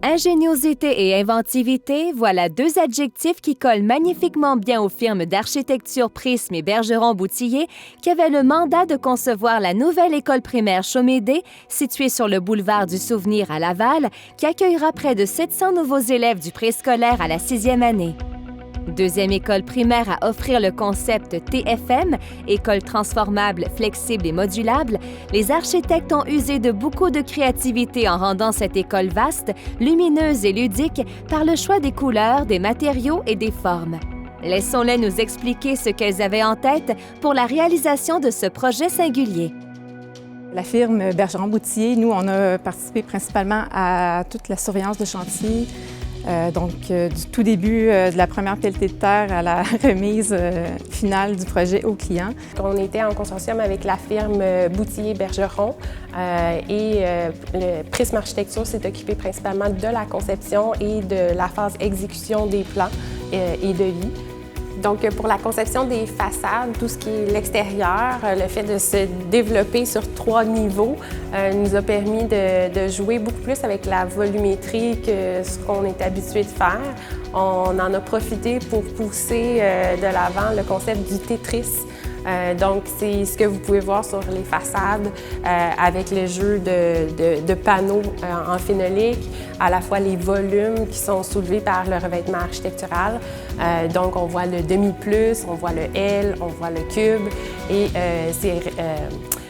Ingéniosité et inventivité, voilà deux adjectifs qui collent magnifiquement bien aux firmes d'architecture Prisme et Bergeron-Boutillier qui avaient le mandat de concevoir la nouvelle école primaire Chaumédé, située sur le boulevard du Souvenir à Laval, qui accueillera près de 700 nouveaux élèves du préscolaire à la 6e année. Deuxième école primaire à offrir le concept TFM, école transformable, flexible et modulable, les architectes ont usé de beaucoup de créativité en rendant cette école vaste, lumineuse et ludique par le choix des couleurs, des matériaux et des formes. Laissons-les nous expliquer ce qu'elles avaient en tête pour la réalisation de ce projet singulier. La firme Bergeron-Boutillier, nous, on a participé principalement à toute la surveillance de chantier, du tout début de la première pelletée de terre à la remise finale du projet au client. On était en consortium avec la firme Boutillier-Bergeron et le Prisme Architecture s'est occupé principalement de la conception et de la phase exécution des plans et devis. Donc, pour la conception des façades, tout ce qui est l'extérieur, le fait de se développer sur 3 niveaux nous a permis de jouer beaucoup plus avec la volumétrie que ce qu'on est habitué de faire. On en a profité pour pousser de l'avant le concept du Tetris. Donc, c'est ce que vous pouvez voir sur les façades avec le jeu de panneaux en phénolique, à la fois les volumes qui sont soulevés par le revêtement architectural. Donc, on voit le demi-plus, on voit le L, on voit le cube et c'est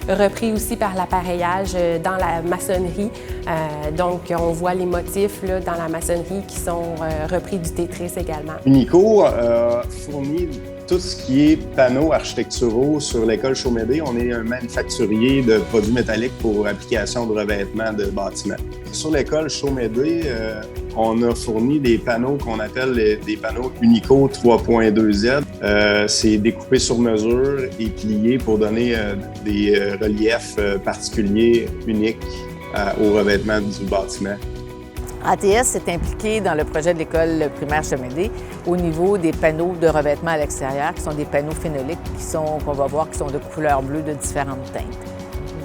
repris aussi par l'appareillage dans la maçonnerie. Donc, on voit les motifs là, dans la maçonnerie qui sont repris du Tetris également. Unico fournit tout ce qui est panneaux architecturaux sur l'école Chaumédé. On est un manufacturier de produits métalliques pour application de revêtement de bâtiments. Sur l'école Chaumédé, on a fourni des panneaux qu'on appelle des panneaux Unico 3.2Z. C'est découpé sur mesure et plié pour donner des reliefs particuliers, uniques au revêtement du bâtiment. ATS s'est impliqué dans le projet de l'école primaire Chaumédé au niveau des panneaux de revêtement à l'extérieur, qui sont des panneaux phénoliques qu'on va voir qui sont de couleur bleue de différentes teintes.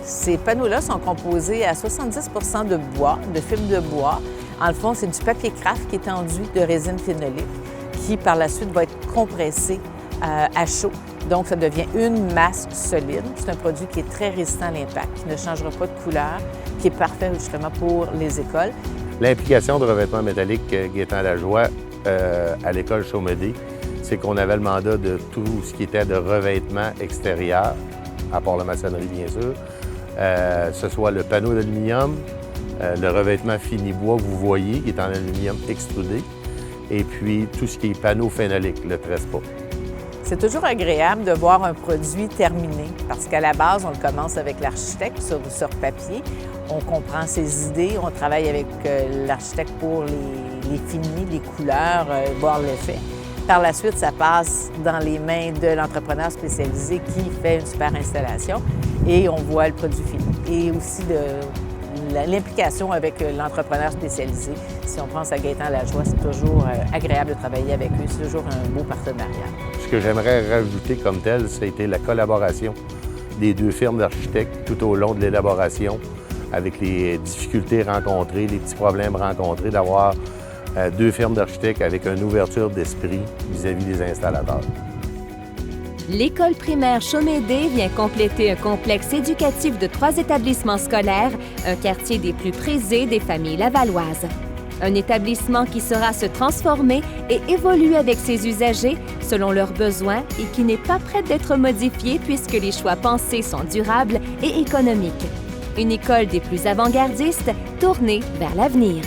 Ces panneaux-là sont composés à 70 de bois, de fibres de bois. En le fond, c'est du papier craft qui est enduit de résine phénolique qui, par la suite, va être compressé à chaud. Donc, ça devient une masse solide. C'est un produit qui est très résistant à l'impact, qui ne changera pas de couleur, qui est parfait justement pour les écoles. L'implication de revêtement métallique Gaétan Lajoie à l'école Chaumédé, c'est qu'on avait le mandat de tout ce qui était de revêtement extérieur, à part la maçonnerie bien sûr, ce soit le panneau d'aluminium, le revêtement fini bois que vous voyez, qui est en aluminium extrudé, et puis tout ce qui est panneau phénolique, le Trespa. C'est toujours agréable de voir un produit terminé parce qu'à la base, on le commence avec l'architecte sur papier. On comprend ses idées, on travaille avec l'architecte pour les finis, les couleurs, voir l'effet. Par la suite, ça passe dans les mains de l'entrepreneur spécialisé qui fait une super installation et on voit le produit fini. Et aussi l'implication avec l'entrepreneur spécialisé. Si on pense à Gaétan Lajoie, c'est toujours agréable de travailler avec eux. C'est toujours un beau partenariat. Ce que j'aimerais rajouter comme tel, ça a été la collaboration des 2 firmes d'architectes tout au long de l'élaboration, avec les difficultés rencontrées, les petits problèmes rencontrés, d'avoir 2 firmes d'architectes avec une ouverture d'esprit vis-à-vis des installateurs. L'école primaire Chaumédé vient compléter un complexe éducatif de 3 établissements scolaires, un quartier des plus prisés des familles lavalloises. Un établissement qui saura se transformer et évoluer avec ses usagers selon leurs besoins et qui n'est pas prêt d'être modifié puisque les choix pensés sont durables et économiques. Une école des plus avant-gardistes tournée vers l'avenir.